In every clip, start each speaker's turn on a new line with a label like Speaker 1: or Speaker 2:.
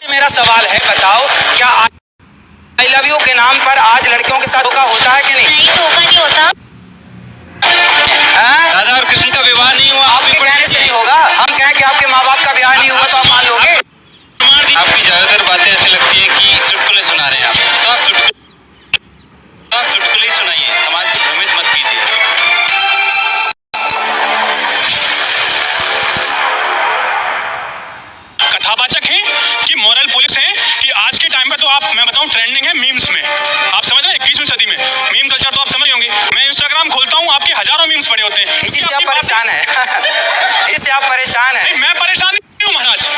Speaker 1: मेरा सवाल है, बताओ क्या आई लव यू के नाम पर आज लड़कियों के साथ धोखा होता है कि नहीं?
Speaker 2: नहीं, धोखा नहीं होता।
Speaker 1: राधा और कृष्ण का विवाह नहीं हुआ, आपके कहने से नहीं होगा। हम कहें कि आपके माँ बाप का ब्याह नहीं हुआ तो आप मान लोगे?
Speaker 3: आपकी ज्यादातर बातें ऐसी लगती है कि चुटकुले सुना रहे हैं आप, तो आप चुटकुले ही सुनाइए, समाज को भ्रमित मत कीजिए।
Speaker 4: कथावाचक है कि मॉरल पुलिस है कि आज के टाइम पे तो आप, मैं बताऊं, ट्रेंडिंग है मीम्स में। आप समझ रहे हैं 21वीं सदी में मीम कल्चर तो आप समझ होंगे। मैं इंस्टाग्राम खोलता हूं, आपके हजारों मीम्स पड़े होते हैं।
Speaker 1: इसी से आप परेशान है इससे आप परेशान है।
Speaker 4: मैं परेशान नहीं हूं महाराज,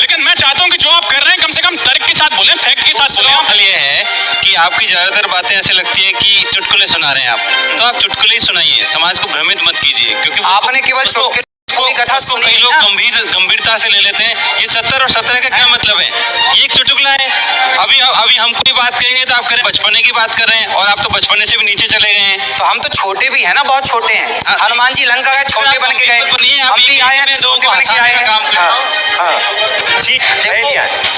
Speaker 4: लेकिन मैं चाहता हूं कि जो आप कर रहे हैं कम से कम तर्क के साथ बोलें, फैक्ट के साथ बोलें।
Speaker 3: सवाल ये है कि आपकी ज्यादातर बातें ऐसी लगती है कि चुटकुले सुना रहे हैं आप, तो आप चुटकुले ही सुनाइए, समाज को भ्रमित मत कीजिए। क्योंकि
Speaker 1: आपने केवल कथा सुनी
Speaker 3: कई
Speaker 1: है
Speaker 3: लोग
Speaker 1: ना?
Speaker 3: गंभीरता से ले लेते हैं। ये 70 और 17 का क्या मतलब है? ये एक चुटकुला है। अभी हम कोई बात कहेंगे तो आप करें बचपने की बात कर रहे हैं, और आप तो बचपने से भी नीचे चले गए हैं।
Speaker 1: तो हम तो छोटे भी हैं ना, बहुत छोटे हैं। हनुमान जी लंका गए, छोटे बन के गए। हम भी आए हैं, छोटे बन के आए हैं।
Speaker 4: ठीक
Speaker 1: देखो,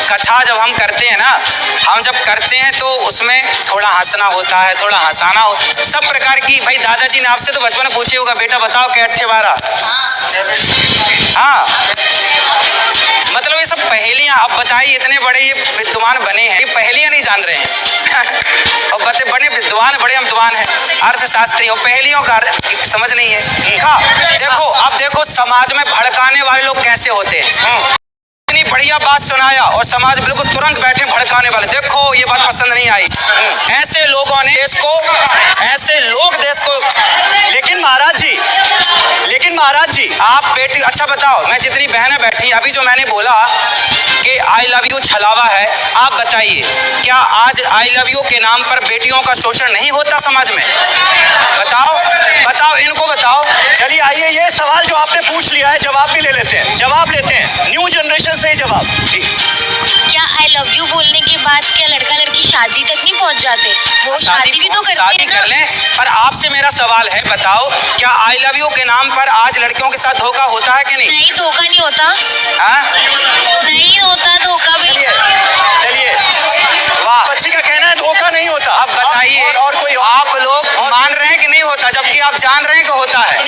Speaker 1: कथा जब हम करते हैं ना, हम जब करते हैं तो उसमें थोड़ा हंसना होता है, थोड़ा हंसाना होता है, सब प्रकार की। भाई दादाजी ने आपसे तो बचपन में पूछे होगा, बेटा बताओ क्या अट्ठे 12? हाँ, मतलब ये सब पहेलियां। आप बताइए, इतने बड़े ये विद्वान बने हैं, ये पहेलियां नहीं जान रहे हैं और बड़े विद्वान, बड़े विद्वान हैं अर्थशास्त्री, और पहेलियों का समझ नहीं है। हाँ, देखो, अब देखो समाज में भड़काने वाले लोग कैसे होते हैं। इतनी बढ़िया बात सुनाया और समाज बिल्कुल तुरंत बैठे भड़काने वाले। देखो ये बात पसंद नहीं आई। ऐसे लोगों ने देश को, ऐसे लोग देश को।
Speaker 4: लेकिन महाराज जी
Speaker 1: आप बेटी, अच्छा बताओ, मैं जितनी बहनें बैठी, अभी जो मैंने बोला कि आई लव यू छलावा है, आप बताइए क्या आज आई लव यू के नाम पर बेटियों का शोषण नहीं होता समाज में? बताओ बताओ, इनको बताओ।
Speaker 4: चलिए आइए, ये सवाल जो आपने पूछ लिया है जवाब भी ले लेते हैं, जवाब लेते हैं न्यू जनरेशन से ही जवाब। जी,
Speaker 2: क्या आई लव यू बोलने के बाद क्या लड़का लड़की शादी तक नहीं पहुंच जाते? वो शादी भी तो करते
Speaker 1: शादी
Speaker 2: हैं ना?
Speaker 1: कर लें, पर आपसे मेरा सवाल है, बताओ क्या आई लव यू के नाम पर आज लड़कियों के साथ धोखा होता है कि नहीं?
Speaker 2: नहीं, धोखा नहीं होता।
Speaker 1: हाँ?
Speaker 2: नहीं होता धोखा भी।
Speaker 4: चलिए,
Speaker 1: वाह,
Speaker 4: बच्ची का कहना है धोखा नहीं होता।
Speaker 1: अब बताइए,
Speaker 4: और कोई
Speaker 1: आप लोग मान रहे हैं कि नहीं होता, जबकि आप जान रहे हैं कि होता है।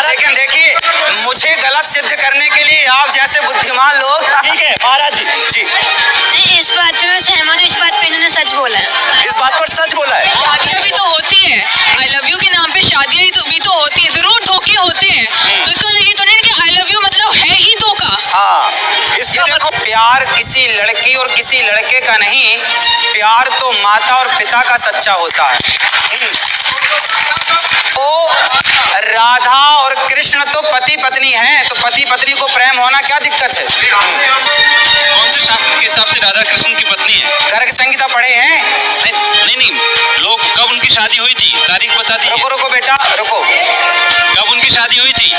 Speaker 1: लेकिन देखिए, मुझे गलत सिद्ध करने के लिए आप जैसे बुद्धिमान लोग।
Speaker 4: ठीक है महाराज जी, जी
Speaker 2: नहीं, इस बात पे मैं सहमत हूँ, इस बात पे इन्होंने सच बोला है।
Speaker 4: इस बात पर सच बोला है।
Speaker 5: शादियाँ भी तो होती है, आई लव यू के नाम पे शादियाँ भी तो होती है, जरूर धोखे होते हैं। तो इसका ये तो नहीं कि आई लव यू मतलब है ही धोखा।
Speaker 1: हाँ,
Speaker 4: इसका
Speaker 1: देखो, प्यार किसी लड़की और किसी लड़के का नहीं, प्यार तो माता और पिता का सच्चा होता है। तो राधा और कृष्ण तो पति पत्नी हैं, तो पति पत्नी को प्रेम होना क्या दिक्कत है?
Speaker 3: कौन से शास्त्र के हिसाब से राधा कृष्ण की पत्नी है?
Speaker 1: गर्ग संहिता पढ़े हैं?
Speaker 3: नहीं, लोग कब उनकी शादी हुई थी, तारीख बता दीजिए।
Speaker 1: रुको रुको बेटा, रुको।
Speaker 3: कब उनकी शादी हुई थी?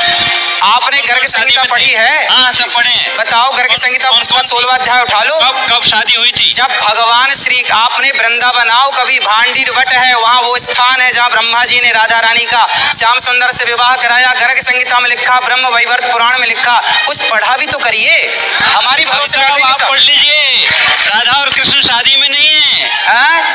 Speaker 1: आपने गर्ग संहिता पढ़ी है?
Speaker 3: हाँ, सब पढ़े हैं।
Speaker 1: बताओ, गर्ग संहिता उसका 16वां अध्याय उठा लो।
Speaker 3: कब शादी हुई थी?
Speaker 1: जब भगवान श्री, आपने वृंदावन आओ कभी, भांडीर वट है वहाँ वो स्थान है जहाँ ब्रह्मा जी ने राधा रानी का श्याम सुंदर से विवाह कराया। गर्ग संहिता में लिखा, ब्रह्म वैवर्त पुराण में लिखा, कुछ पढ़ा भी तो करिए। हमारी भरोसे
Speaker 3: आप पढ़ लीजिए, राधा और कृष्ण शादी में नहीं है।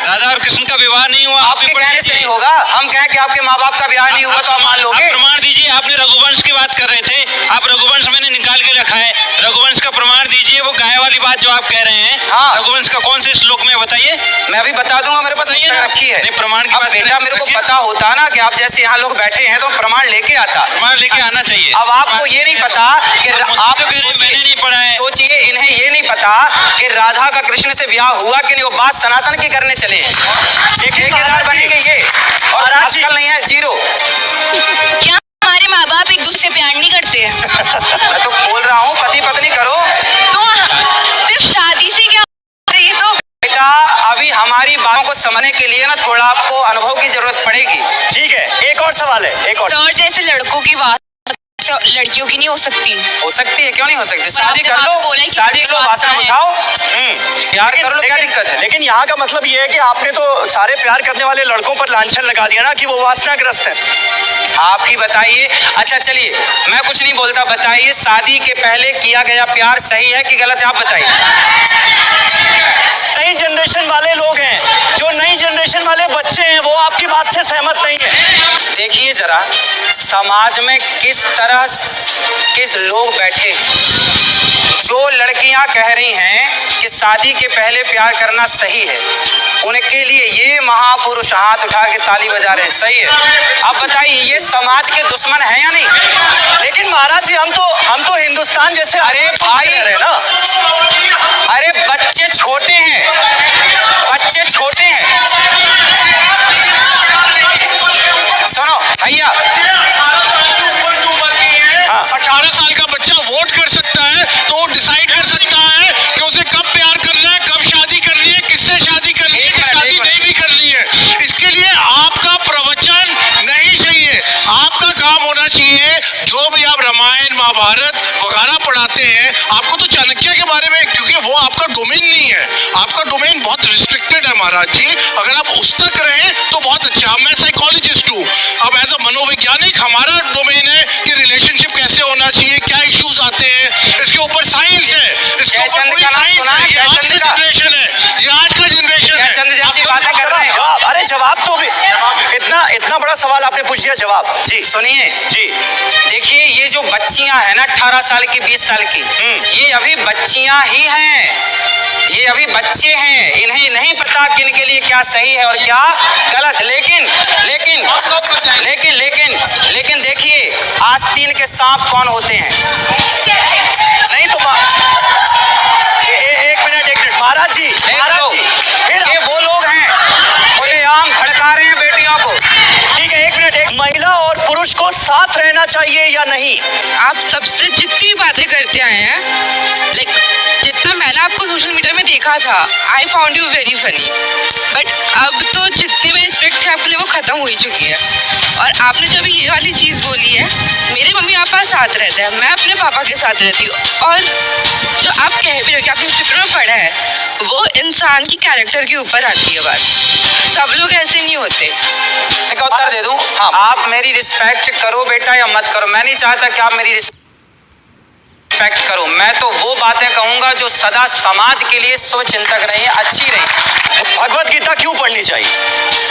Speaker 3: राधा और कृष्ण का विवाह नहीं हुआ।
Speaker 1: आपके कहने से नहीं होगा। हम कहें कि आपके माँ बाप का ब्याह नहीं हुआ तो आप मान लोगे?
Speaker 3: प्रमाण दीजिए। आपने रघुवंश की बात कर रहे थे, आप रघुवंश मैंने निकाल के रखा है, रघुवंश का प्रमाण दीजिए। वो गाय वाली बात जो आप कह रहे हैं,
Speaker 1: हाँ,
Speaker 3: रघुवंश का कौन से श्लोक में बताइए?
Speaker 1: मैं अभी बता दूंगा, मेरे पास रखी है।
Speaker 3: नहीं, प्रमाण की
Speaker 1: अब
Speaker 3: बात
Speaker 1: बेटा, मेरे को पता होता ना कि आप जैसे यहाँ लोग बैठे हैं तो प्रमाण लेके आता।
Speaker 3: प्रमाण लेके आना चाहिए।
Speaker 1: अब आपको ये नहीं पता कि आप
Speaker 3: तो कह रहे मैंने नहीं पढ़ा है।
Speaker 1: सोचिए, इन्हें ये नहीं पता कि राधा का कृष्ण से ब्याह हुआ कि नहीं। वो बात सनातन की करने चले हैं, ठेकेदार बनेंगे ये, और आजकल नहीं है, जीरो।
Speaker 5: क्या हमारे माँ बाप एक दूसरे से प्यार नहीं करते?
Speaker 1: मैं तो बोल रहा हूँ पति पत्नी करो।
Speaker 5: तो सिर्फ शादी से क्या ये तो
Speaker 1: बेटा, अभी हमारी बातों को समझने के लिए ना थोड़ा आपको अनुभव की जरूरत पड़ेगी।
Speaker 4: ठीक है, एक और सवाल है, एक और।
Speaker 5: सर, जैसे लड़कों की बात लड़कियों की नहीं हो सकती?
Speaker 1: हो सकती है, क्यों नहीं हो सकती? शादी
Speaker 5: आपने
Speaker 1: कर लो,
Speaker 5: बोला कि
Speaker 1: शादी कर लो, भाषण
Speaker 5: है।
Speaker 1: उठाओ, प्यार कर लो, क्या दिक्कत है?
Speaker 4: लेकिन यहाँ का मतलब ये है कि आपने तो सारे प्यार करने वाले लड़कों पर लांछन लगा दिया ना कि वो वासनाग्रस्त है।
Speaker 1: आप ही बताइए। अच्छा चलिए, मैं कुछ नहीं बोलता, बताइए शादी के पहले किया गया प्यार सही है कि गलत है? आप बताइए।
Speaker 6: जनरेशन वाले लोग हैं, जो नई जनरेशन वाले बच्चे हैं, वो आपकी बात से सहमत नहीं है।
Speaker 1: देखिए जरा, समाज में किस तरह किस लोग बैठे हैं। जो लड़कियां कह रही हैं कि शादी के पहले प्यार करना सही है, उनके लिए ये महापुरुष हाथ उठा के ताली बजा रहे हैं, सही है। अब बताइए, ये समाज के दुश्मन है या नहीं?
Speaker 6: लेकिन महाराज जी, हम तो हिंदुस्तान जैसे
Speaker 1: अरे भाई,
Speaker 6: रहे ना।
Speaker 1: अरे बच्चे छोटे हैं, बच्चे छोटे हैं। सुनो भैया,
Speaker 7: 18 साल का बच्चा वोट कर सकता है, तो वो डिसाइड कर सकता है कि उसे कब प्यार करना है, कब शादी करनी है, किससे शादी करनी है, कि शादी नहीं भी करनी है। इसके लिए आपका प्रवचन नहीं चाहिए। आपका काम होना चाहिए, जो भी आप रामायण महाभारत वगैरह पढ़ाते हैं, आपको तो चाणक्य के बारे में, क्योंकि वो आपका डोमेन नहीं है, आपका डोमेन बहुत रिस्ट्रिक्टेड है महाराज जी। अगर आप उस तक रहें तो बहुत अच्छा। मैं साइकोलॉजिस्ट हूँ, अब एज अ मनोवैज्ञानिक हमारा डोमेन है कि रिलेशनशिप कैसे होना चाहिए, क्या इश्यूज आते हैं, इसके ऊपर साइंस है, इसके ऊपर पूरी साइंस है। ये आज का जनरेशन है, ये आज का जनरेशन है।
Speaker 1: बातें कर रहे हैं।
Speaker 6: जवाब, अरे जवाब तो भी इतना बड़ा सवाल आपने पूछ दिया। जवाब जी,
Speaker 1: सुनिए
Speaker 6: जी।
Speaker 1: देखिए, ये जो बच्चियां हैं ना 18 साल की 20 साल की, ये अभी बच्चियां ही हैं, ये अभी बच्चे हैं। इन्हें नहीं पता कि इनके लिए क्या सही है और क्या गलत। लेकिन लेकिन लेकिन लेकिन लेकिन देखिए, आस्तीन के सांप कौन होते हैं?
Speaker 6: नहीं तो एक मिनट महाराज जी,
Speaker 1: ये वो लोग हैं खुलेआम भड़का रहे हैं बेटियों को।
Speaker 6: ठीक है, एक मिनट। एक महिला और पुरुष को साथ रहना चाहिए या नहीं?
Speaker 5: आप तब से जितनी भी बातें करते आए हैं, लाइक जितना मैंने आपको सोशल मीडिया में देखा था, I found you very funny, but अब तो जितनी भी रिस्पेक्ट थी आपके लिए वो खत्म हो ही चुकी है। और आपने जब ये वाली चीज़ बोली है, मेरे मम्मी पापा साथ रहते हैं, मैं अपने पापा के साथ रहती हूँ, और जो आप कह भी रहे हो कि आपने पेपर में पढ़ा है, वो इंसान की कैरेक्टर के ऊपर आती है बात। सब लोग ऐसे नहीं होते।
Speaker 1: एक उत्तर दे दूं, आप मेरी रिस्पेक्ट करो बेटा या मत करो, मैं नहीं चाहता कि आप मेरी रिस्पेक्ट करो। मैं तो वो बातें कहूंगा जो सदा समाज के लिए शुभचिंतक रही, अच्छी रही।
Speaker 6: भगवत गीता क्यों पढ़नी चाहिए,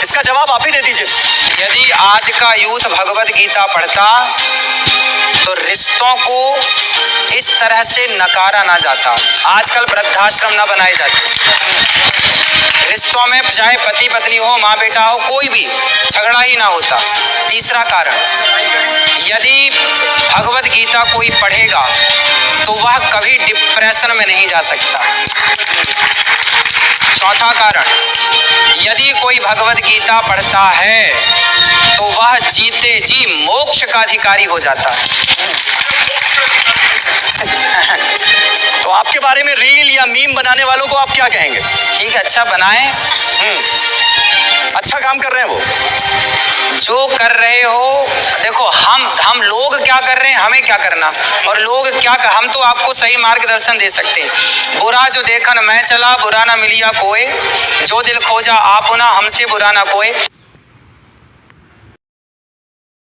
Speaker 6: इसका जवाब आप ही दे दीजिए।
Speaker 1: यदि आज का यूथ भगवत गीता पढ़ता तो रिश्तों को इस तरह से नकारा ना जाता, आजकल वृद्धाश्रम ना बनाए जाते, रिश्तों में चाहे पति पत्नी हो, माँ बेटा हो, कोई भी झगड़ा ही ना होता। तीसरा कारण, यदि भगवत गीता कोई पढ़ेगा तो वह कभी डिप्रेशन में नहीं जा सकता। चौथा कारण, यदि कोई भगवत गीता पढ़ता है तो वह जीते जी मोक्ष का अधिकारी हो जाता है।
Speaker 6: तो आपके बारे में रील या मीम बनाने वालों को आप क्या कहेंगे?
Speaker 1: ठीक है, अच्छा बनाएं,
Speaker 6: अच्छा काम कर रहे हैं वो।
Speaker 1: जो कर रहे हो। देखो, हम लोग क्या कर रहे हैं, हमें क्या करना, और लोग क्या कर, हम तो आपको सही मार्गदर्शन दे सकते हैं। बुरा जो देखन मैं चला, बुरा ना मिलिया कोई, जो दिल खोजा आप ना, हमसे बुरा ना कोई।